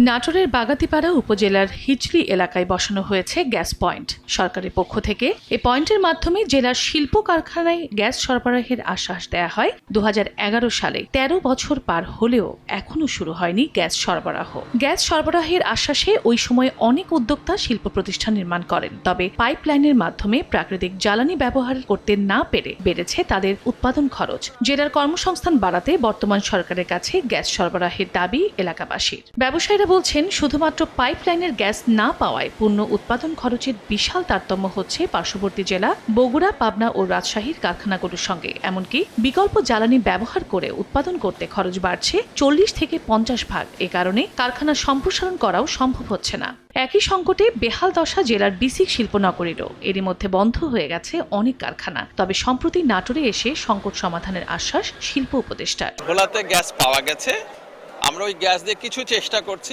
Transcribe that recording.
নাটোরের বাগাতিপাড়া উপজেলার হিজলি এলাকায় বসানো হয়েছে গ্যাস পয়েন্ট। সরকারের পক্ষ থেকে এই পয়েন্টের মাধ্যমে জেলার শিল্প কারখানায় গ্যাস সরবরাহের আশ্বাস দেয়া হয় 2011 সালে। 13 বছর পার হলেও এখনো শুরু হয়নি গ্যাস সরবরাহ। গ্যাস সরবরাহের আশ্বাসে ওই সময় অনেক উদ্যোক্তা শিল্প প্রতিষ্ঠান নির্মাণ করেন, তবে পাইপলাইনের মাধ্যমে প্রাকৃতিক জ্বালানি ব্যবহার করতে না পেরে বেড়েছে তাদের উৎপাদন খরচ। জেলার কর্মসংস্থান বাড়াতে বর্তমান সরকারের কাছে গ্যাস সরবরাহের দাবি এলাকাবাসীর। ব্যবসায়ীরা বলছেন, শুধুমাত্র পাইপলাইনের গ্যাস না পাওয়ায় পণ্য উৎপাদন খরচের বিশাল তারতম্য হচ্ছে পার্শ্ববর্তী জেলা বগুড়া, পাবনা ও রাজশাহীর কারখানাগুলোর সঙ্গে। এমনকি বিকল্প জ্বালানি ব্যবহার করে উৎপাদন করতে খরচ বাড়ছে 40 থেকে 50 ভাগ। এ কারণে কারখানা সম্প্রসারণ করাও সম্ভব হচ্ছে না। একই সংকটে বেহাল দশা জেলার বিসিক শিল্পনগরীরও। এরই মধ্যে বন্ধ হয়ে গেছে অনেক কারখানা। তবে সম্প্রতি নাটোরে এসে সংকট সমাধানের আশ্বাস শিল্প উপদেষ্টার। ভোলাতে গ্যাস পাওয়া গেছে, আমরা ওই গ্যাস দিয়ে কিছু চেষ্টা করছি,